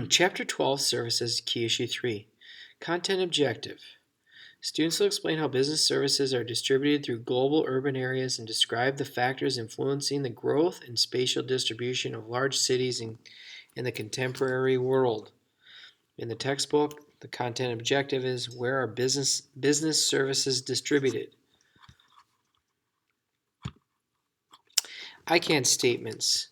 Chapter 12, Services, Key Issue 3. Content Objective. Students will explain how business services are distributed through global urban areas and describe the factors influencing the growth and spatial distribution of large cities in the contemporary world. In the textbook, the content objective is where are business services distributed? I can statements.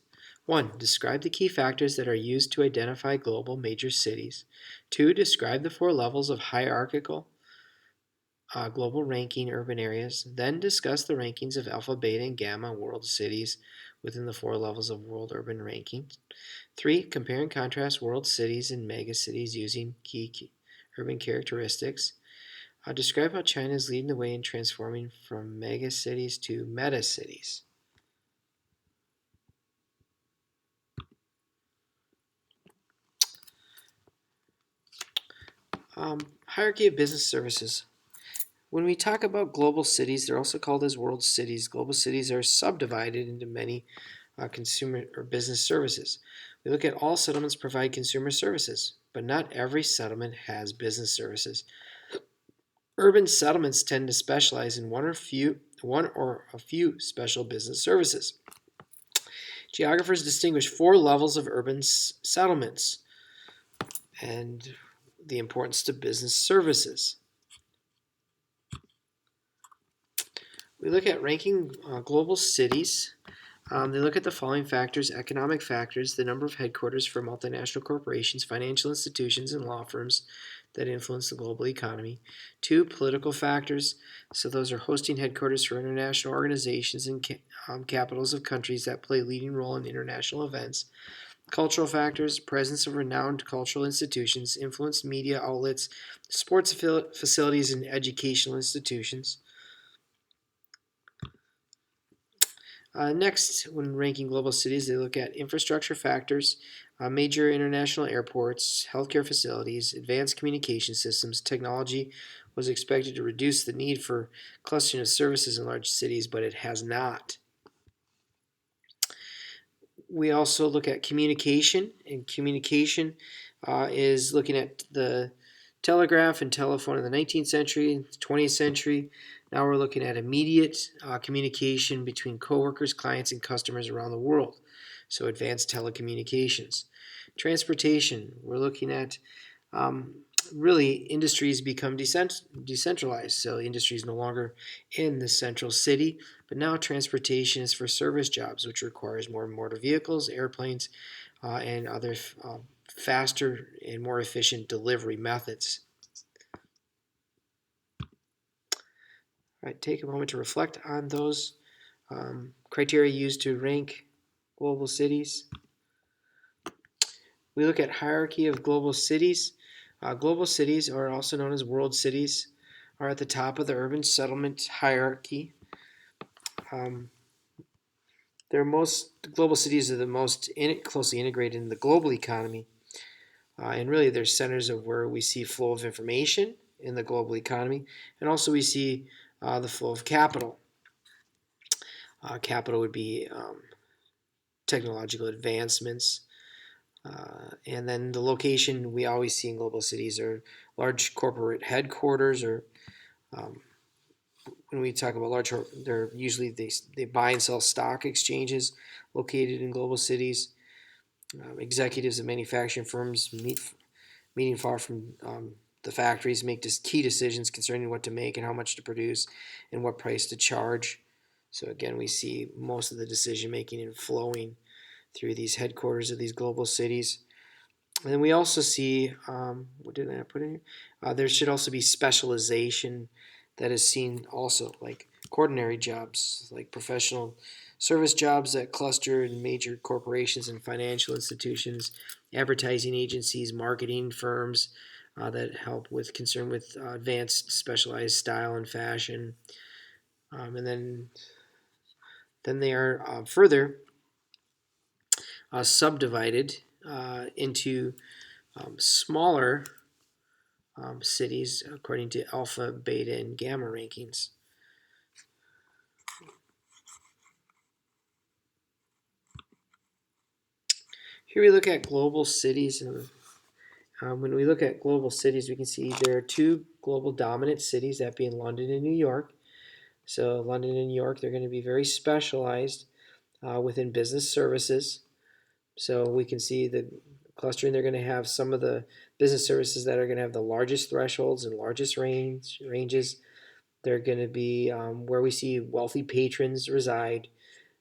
1. Describe the key factors that are used to identify global major cities. 2. Describe the 4 levels of hierarchical global ranking urban areas. Then discuss the rankings of alpha, beta, and gamma world cities within the 4 levels of world urban rankings. 3. Compare and contrast world cities and megacities using key urban characteristics. Describe how China is leading the way in transforming from megacities to metacities. Hierarchy of business services. When we talk about global cities, they're also called as world cities. Global cities are subdivided into many consumer or business services. We look at all settlements provide consumer services, but not every settlement has business services. Urban settlements tend to specialize in one or a few special business services. Geographers distinguish 4 levels of urban settlements and the importance to business services. We look at ranking global cities. They look at the following factors: economic factors, the number of headquarters for multinational corporations, financial institutions, and law firms that influence the global economy. 2, political factors. So those are hosting headquarters for international organizations and capitals of countries that play a leading role in international events. Cultural factors, presence of renowned cultural institutions, influenced media outlets, sports facilities, and educational institutions. Next, when ranking global cities, they look at infrastructure factors, major international airports, healthcare facilities, advanced communication systems. Technology was expected to reduce the need for clustering of services in large cities, but it has not. We also look at communication, and communication is looking at the telegraph and telephone in the 19th century, 20th century. Now we're looking at immediate communication between coworkers, clients, and customers around the world. So advanced telecommunications. Transportation, we're looking at really industries become decentralized. So industry is no longer in the central city, but now transportation is for service jobs, which requires more motor vehicles, airplanes, and other faster and more efficient delivery methods. All right, take a moment to reflect on those criteria used to rank global cities. We look at hierarchy of global cities. Global cities, or also known as world cities, are at the top of the urban settlement hierarchy. Global cities are the most closely integrated in the global economy. And really, they're centers of where we see flow of information in the global economy, and also we see the flow of capital. Capital would be technological advancements. And then the location we always see in global cities are large corporate headquarters, or when we talk about large, they're usually they buy and sell stock exchanges located in global cities. Executives of manufacturing firms meeting far from the factories make key decisions concerning what to make and how much to produce and what price to charge. So again, we see most of the decision making and flowing through these headquarters of these global cities. And then we also see, what did I put in here? There should also be specialization that is seen also, like coordinary jobs, like professional service jobs that cluster in major corporations and financial institutions, advertising agencies, marketing firms that help with concern with advanced specialized style and fashion. And then they are further subdivided into smaller cities according to alpha, beta, and gamma rankings. Here we look at global cities, and When we look at global cities, we can see there are two global dominant cities, that being London and New York. So London and New York, they're going to be very specialized within business services. So we can see the clustering, they're going to have some of the business services that are going to have the largest thresholds and largest ranges. They're going to be where we see wealthy patrons reside.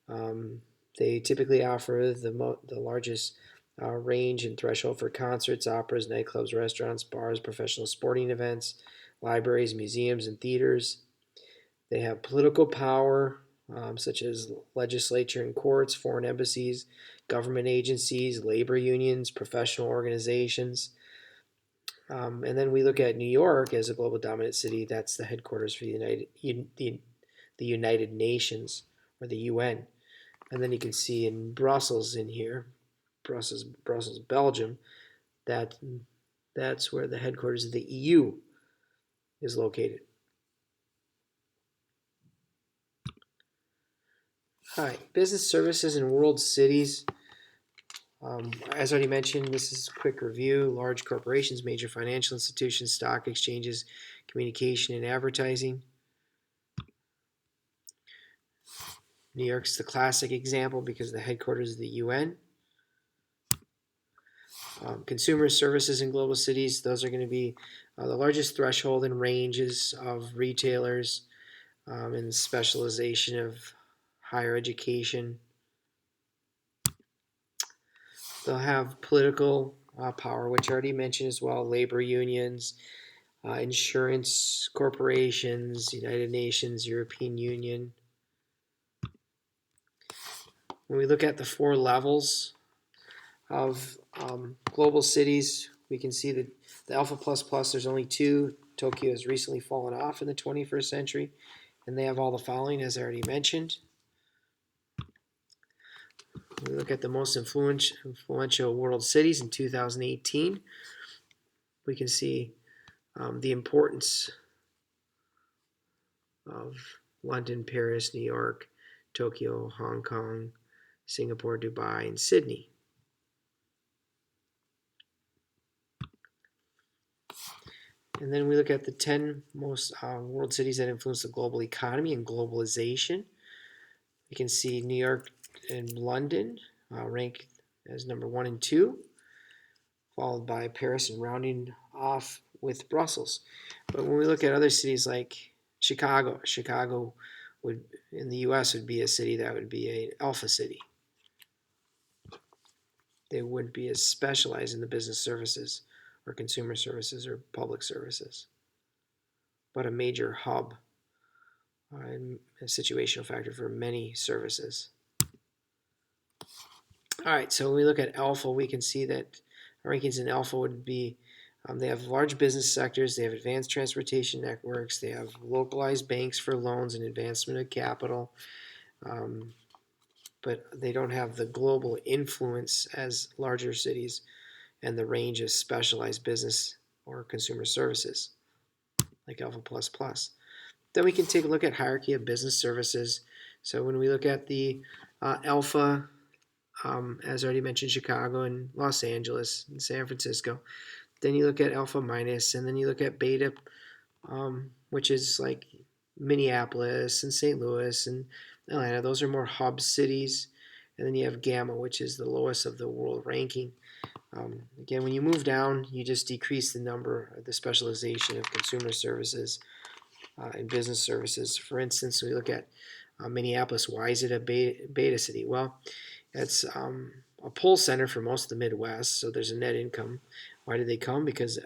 Um, they typically offer the largest range and threshold for concerts, operas, nightclubs, restaurants, bars, professional sporting events, libraries, museums, and theaters. They have political power, such as legislature and courts, foreign embassies, government agencies, labor unions, professional organizations. And then we look at New York as a global dominant city. That's the headquarters for the United Nations, or the UN. And then you can see in Brussels in here, Brussels, Belgium, that that's where the headquarters of the EU is located. All right, business services in world cities. As already mentioned, this is a quick review. Large corporations, major financial institutions, stock exchanges, communication and advertising. New York's the classic example because the headquarters of the UN. Consumer services in global cities, those are going to be the largest threshold and ranges of retailers and specialization of higher education. They'll have political power, which I already mentioned as well, labor unions, insurance corporations, United Nations, European Union. When we look at the four levels of global cities, we can see that the Alpha Plus Plus, there's only two. Tokyo has recently fallen off in the 21st century, and they have all the following, as I already mentioned. When we look at the most influential world cities in 2018, we can see the importance of London, Paris, New York, Tokyo, Hong Kong, Singapore, Dubai, and Sydney. And then we look at the 10 most world cities that influence the global economy and globalization. We can see New York and London ranked as number 1 and 2, followed by Paris and rounding off with Brussels. But when we look at other cities like Chicago would, in the US, would be a city that would be an alpha city. They wouldn't be as specialized in the business services or consumer services or public services, but a major hub and a situational factor for many services. All right, so when we look at alpha, we can see that rankings in alpha would be they have large business sectors, they have advanced transportation networks, they have localized banks for loans and advancement of capital, but they don't have the global influence as larger cities and the range of specialized business or consumer services like Alpha Plus Plus. Then we can take a look at hierarchy of business services. So when we look at the Alpha, as already mentioned, Chicago and Los Angeles and San Francisco. Then you look at Alpha Minus, and then you look at Beta, which is like Minneapolis and St. Louis and Atlanta. Those are more hub cities. And then you have Gamma, which is the lowest of the world ranking. Again, when you move down, you just decrease the number of the specialization of consumer services and business services. For instance, we look at Minneapolis. Why is it a beta city? Well, it's a pull center for most of the Midwest, so there's a net income. Why do they come? Because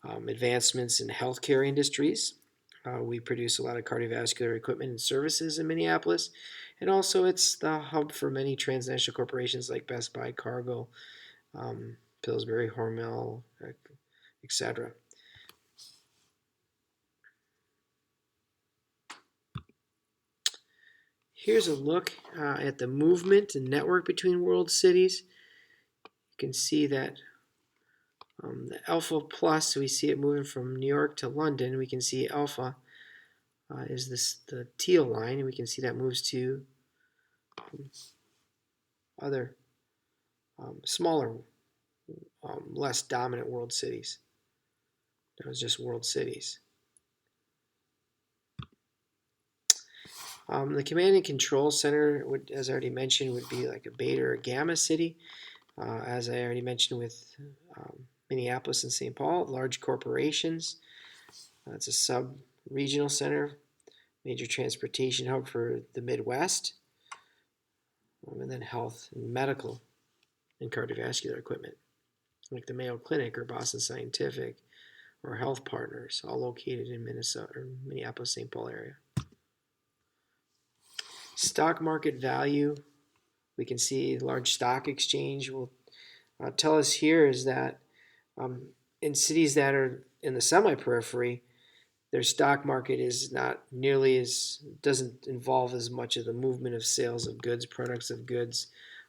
advancements in healthcare industries. We produce a lot of cardiovascular equipment and services in Minneapolis. And also, it's the hub for many transnational corporations like Best Buy, Cargill, Pillsbury, Hormel, etc. Here's a look at the movement and network between world cities. You can see that the Alpha Plus, we see it moving from New York to London. We can see Alpha is the teal line, and we can see that moves to other smaller less dominant world cities. That was just world cities. The command and control center, would, as I already mentioned, would be like a beta or a gamma city. As I already mentioned with Minneapolis and St. Paul, large corporations. It's a sub-regional center, major transportation hub for the Midwest, and then health and medical and cardiovascular equipment, like the Mayo Clinic or Boston Scientific or Health Partners, all located in Minnesota or Minneapolis, St. Paul area. Stock market value, we can see large stock exchange will tell us here is that in cities that are in the semi-periphery, their stock market is not nearly as, doesn't involve as much of the movement of sales of goods, products of goods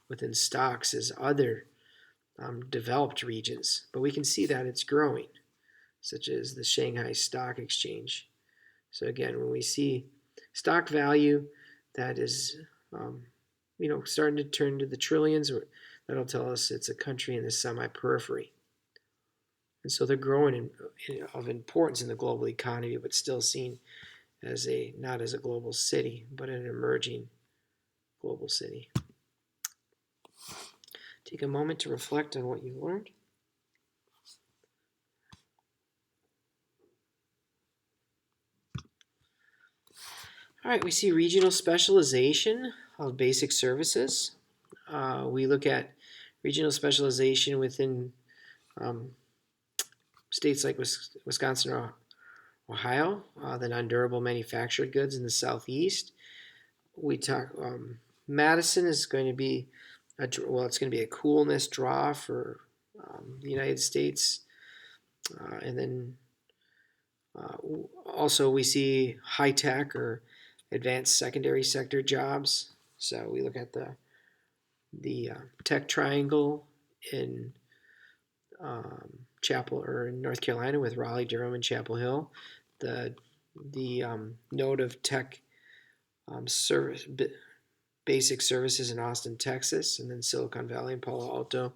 within stocks as other developed regions. But we can see that it's growing, such as the Shanghai Stock Exchange. So again, when we see stock value that is, starting to turn to the trillions, that'll tell us it's a country in the semi-periphery. And so they're growing of importance in the global economy, but still seen as not as a global city, but an emerging global city. Take a moment to reflect on what you learned. All right, we see regional specialization of basic services. We look at regional specialization within states like Wisconsin or Ohio, the non-durable manufactured goods in the southeast. We talk Madison is going to be it's going to be a coolness draw for the United States, and then also we see high tech or advanced secondary sector jobs. So we look at the tech triangle in Chapel or in North Carolina with Raleigh, Durham, and Chapel Hill. The node of tech service basic services in Austin, Texas, and then Silicon Valley and Palo Alto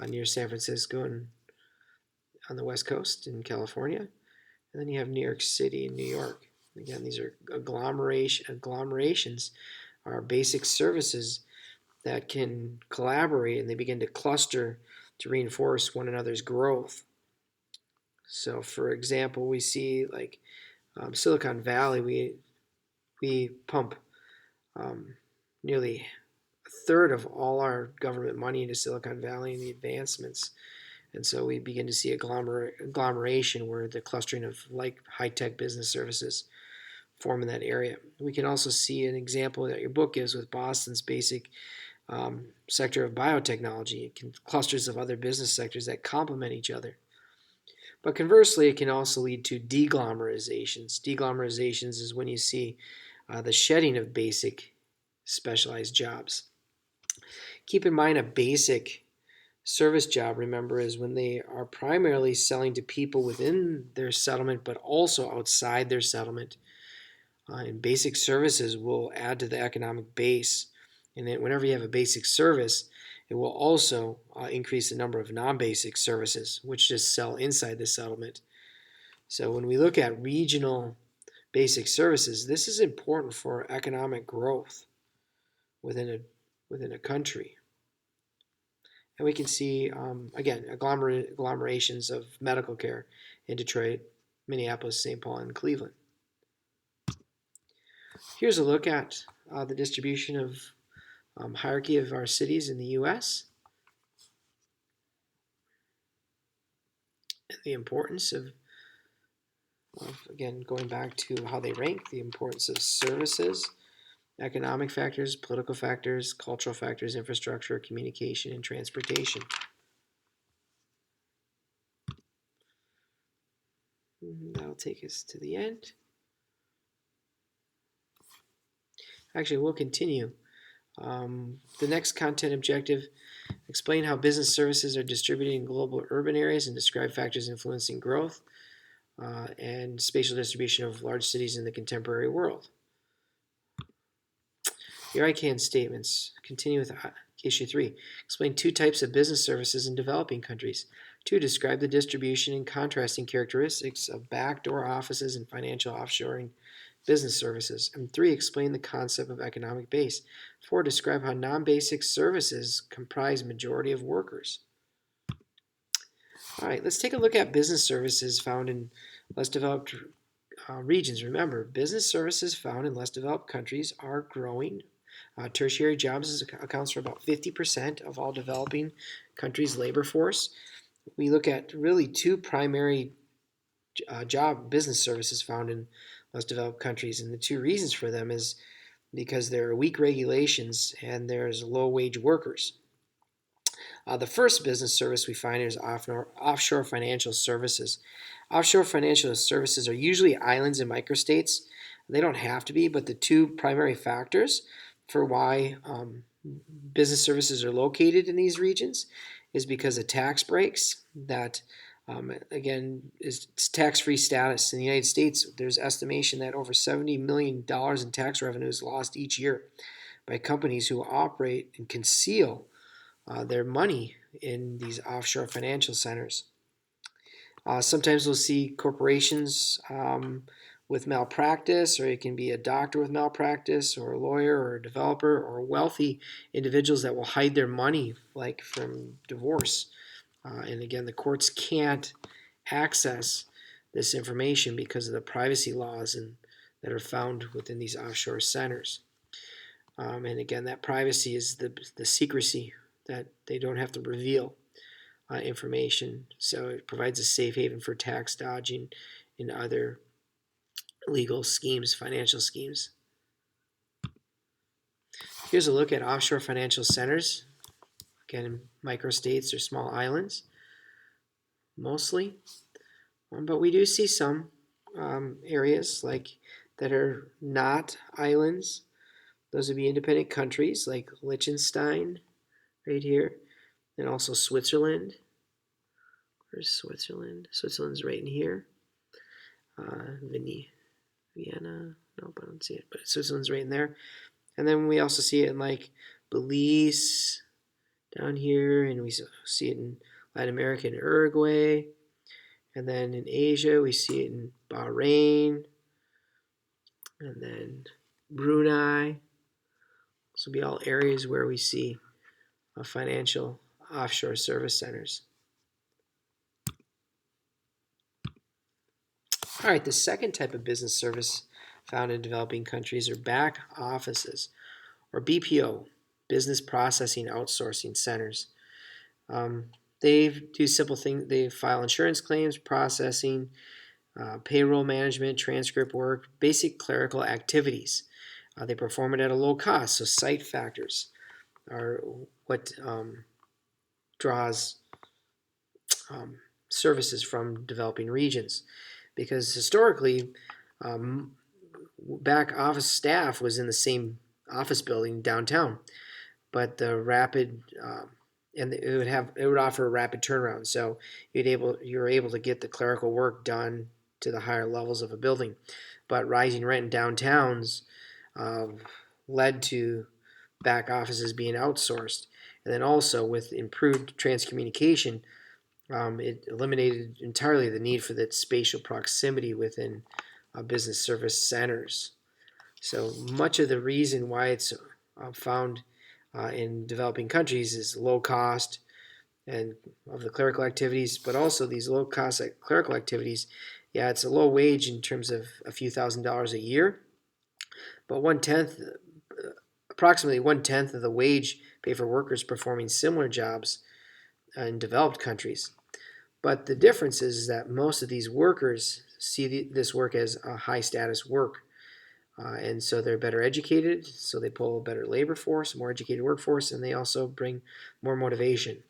near San Francisco and on the West Coast in California. And then you have New York City and New York. Again, these are agglomerations are basic services that can collaborate and they begin to cluster to reinforce one another's growth. So, for example, we see like Silicon Valley, we pump nearly a third of all our government money into Silicon Valley and the advancements. And so we begin to see agglomeration where the clustering of like high-tech business services form in that area. We can also see an example that your book gives with Boston's basic sector of biotechnology, clusters of other business sectors that complement each other. But conversely, it can also lead to deglommerizations. Deglommerizations is when you see the shedding of basic specialized jobs. Keep in mind a basic service job, remember, is when they are primarily selling to people within their settlement, but also outside their settlement. And basic services will add to the economic base. And then whenever you have a basic service, it will also increase the number of non-basic services, which just sell inside the settlement. So when we look at regional basic services, this is important for economic growth within a country. And we can see, again, agglomerations of medical care in Detroit, Minneapolis, St. Paul, and Cleveland. Here's a look at the distribution of hierarchy of our cities in the U.S. and the importance of, again, going back to how they rank, the importance of services, economic factors, political factors, cultural factors, infrastructure, communication, and transportation. That'll take us to the end. Actually, we'll continue. The next content objective, explain how business services are distributed in global urban areas and describe factors influencing growth and spatial distribution of large cities in the contemporary world. Your I can statements. Continue with Issue 3. Explain two types of business services in developing countries. 2. Describe the distribution and contrasting characteristics of backdoor offices and financial offshoring business services. And 3. Explain the concept of economic base. 4. Describe how non-basic services comprise majority of workers. All right, let's take a look at business services found in less developed regions. Remember, business services found in less developed countries are growing. Tertiary jobs accounts for about 50% of all developing countries' labor force. We look at really two primary business services found in less developed countries, and the two reasons for them is because there are weak regulations and there's low wage workers. The first business service we find is offshore financial services. Offshore financial services are usually islands and microstates. They don't have to be, but the two primary factors for why business services are located in these regions is because of tax breaks that again is tax-free status. In the United States, there's estimation that over $70 million in tax revenue is lost each year by companies who operate and conceal their money in these offshore financial centers. Sometimes we'll see corporations with malpractice, or it can be a doctor with malpractice, or a lawyer, or a developer, or wealthy individuals that will hide their money, like from divorce. And again, the courts can't access this information because of the privacy laws that are found within these offshore centers. And again, that privacy is the secrecy that they don't have to reveal information. So it provides a safe haven for tax dodging and other legal schemes, financial schemes. Here's a look at offshore financial centers. Again, in microstates or small islands, mostly. But we do see some areas that are not islands. Those would be independent countries like Liechtenstein, right here, and also Switzerland. Where's Switzerland? Switzerland's right in here. Vienna. Nope, I don't see it, but Switzerland's right in there. And then we also see it in like Belize down here, and we see it in Latin America in Uruguay. And then in Asia, we see it in Bahrain, and then Brunei. This will be all areas where we see financial offshore service centers. All right, the second type of business service found in developing countries are back offices, or BPO, business processing outsourcing centers. They do simple things. They file insurance claims, processing, payroll management, transcript work, basic clerical activities. They perform it at a low cost, so site factors are what draws services from developing regions. Because historically, back office staff was in the same office building downtown, but the rapid and it would offer a rapid turnaround, so you were able to get the clerical work done to the higher levels of a building. But rising rent in downtowns led to back offices being outsourced, and then also with improved transcommunication, it eliminated entirely the need for that spatial proximity within business service centers. So much of the reason why it's found in developing countries is low cost and of the clerical activities, but also these low cost clerical activities. Yeah, it's a low wage in terms of a few $1,000s a year, but approximately 1/10 of the wage paid for workers performing similar jobs in developed countries. But the difference is that most of these workers see this work as a high status work. And so they're better educated, so they pull a better labor force, more educated workforce, and they also bring more motivation.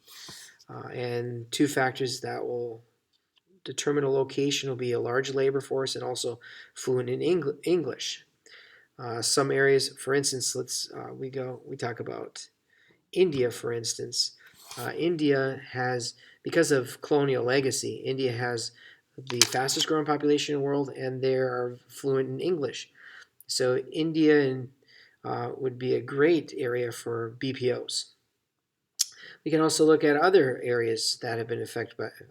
And two factors that will determine a location will be a large labor force and also fluent in English. Some areas, for instance, we talk about India, for instance. India has, because of colonial legacy, India has the fastest growing population in the world, and they are fluent in English. So India would be a great area for BPOs. We can also look at other areas that have been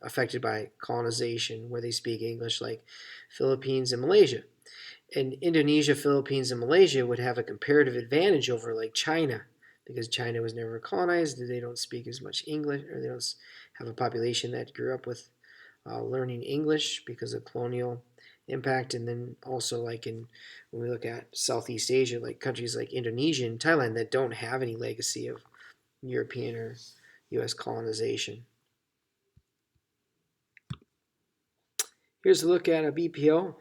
affected by colonization where they speak English, like Philippines and Malaysia. And Indonesia, Philippines, and Malaysia would have a comparative advantage over like China because China was never colonized. They don't speak as much English, or they don't have a population that grew up with learning English because of colonial impact. And then also like when we look at Southeast Asia, like countries like Indonesia and Thailand that don't have any legacy of European or U.S. colonization. Here's a look at a BPO.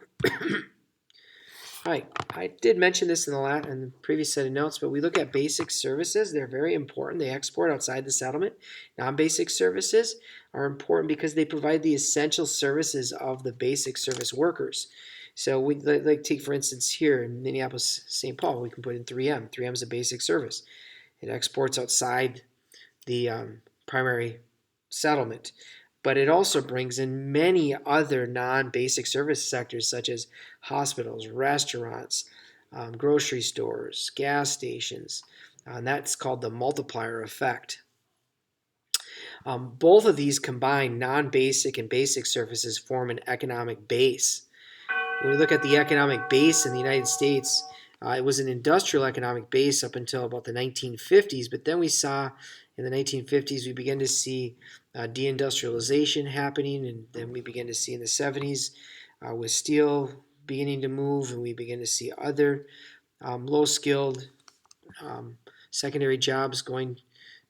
Hi, I did mention this in the previous set of notes, but we look at basic services. They're very important. They export outside the settlement. Non-basic services are important because they provide the essential services of the basic service workers. So we like take, for instance, here in Minneapolis, St. Paul, we can put in 3M. 3M is a basic service. It exports outside the primary settlement. But it also brings in many other non-basic service sectors such as hospitals, restaurants, grocery stores, gas stations. And that's called the multiplier effect. Both of these combined non-basic and basic services form an economic base. When we look at the economic base in the United States, it was an industrial economic base up until about the 1950s, but then we saw in the 1950s we began to see deindustrialization happening, and then we began to see in the 70s with steel beginning to move, and we began to see other low-skilled secondary jobs going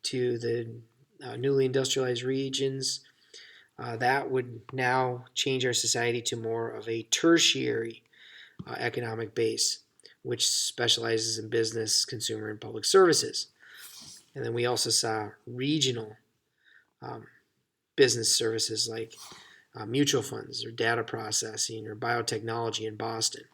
to the newly industrialized regions. That would now change our society to more of a tertiary economic base, which specializes in business, consumer, and public services. And then we also saw regional business services like mutual funds or data processing or biotechnology in Boston.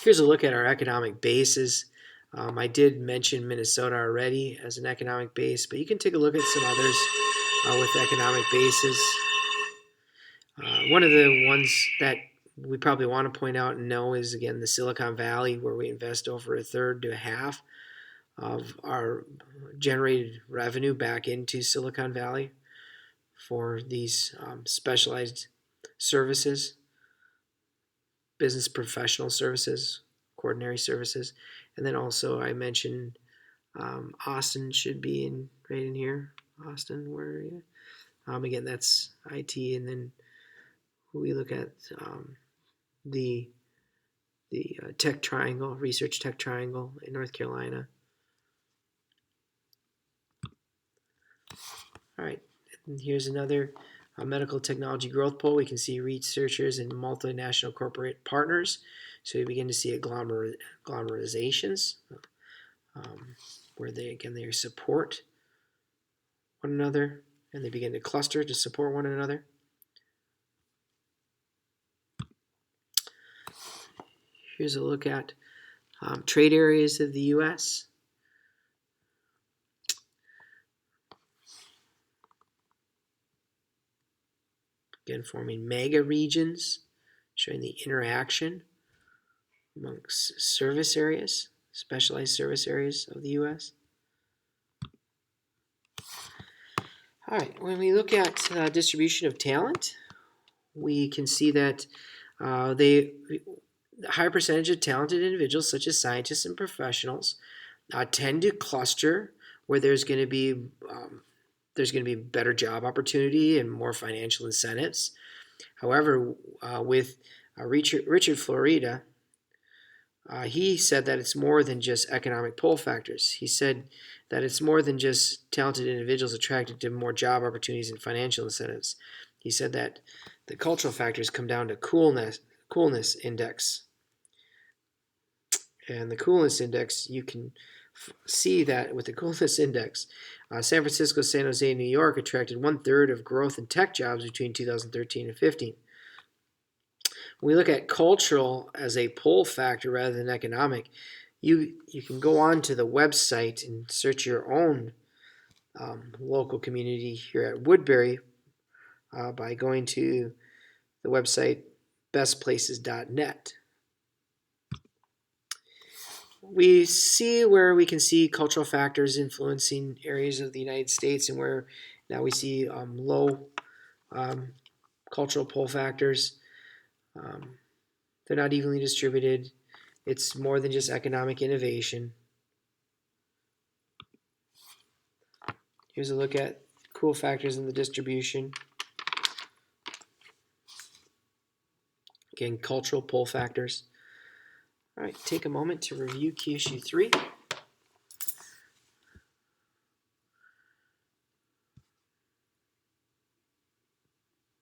Here's a look at our economic bases. I did mention Minnesota already as an economic base, but you can take a look at some others with economic bases. One of the ones that we probably want to point out and know is, again, the Silicon Valley, where we invest over a third to a half of our generated revenue back into Silicon Valley for these specialized services, business professional services, coordinary services. And then also I mentioned Austin should be right in here. Austin, where are you? Again, that's IT. And then we look at the Tech Triangle, Research Tech Triangle in North Carolina. All right, and here's another medical technology growth poll. We can see researchers and multinational corporate partners. So we begin to see agglomerations where they support one another, and they begin to cluster to support one another. Here's a look at trade areas of the U.S. Again, forming mega regions, showing the interaction amongst service areas, specialized service areas of the U.S. All right, when we look at distribution of talent, we can see that a higher percentage of talented individuals, such as scientists and professionals, tend to cluster where there's going to be better job opportunity and more financial incentives. However, with Richard Florida, he said that it's more than just economic pull factors. He said that it's more than just talented individuals attracted to more job opportunities and financial incentives. He said that the cultural factors come down to coolness index. And the coolness index, you can see that with the coolness index, San Francisco, San Jose, and New York attracted 1/3 of growth in tech jobs between 2013 and 15. When we look at cultural as a pull factor rather than economic, you can go on to the website and search your own local community here at Woodbury by going to the website bestplaces.net. we see where we can see cultural factors influencing areas of the United States, and where now we see low cultural pull factors. Um, they're not evenly distributed. It's more than just economic innovation. Here's a look at cool factors in the distribution. Again, cultural pull factors. All right, take a moment to review key issue 3.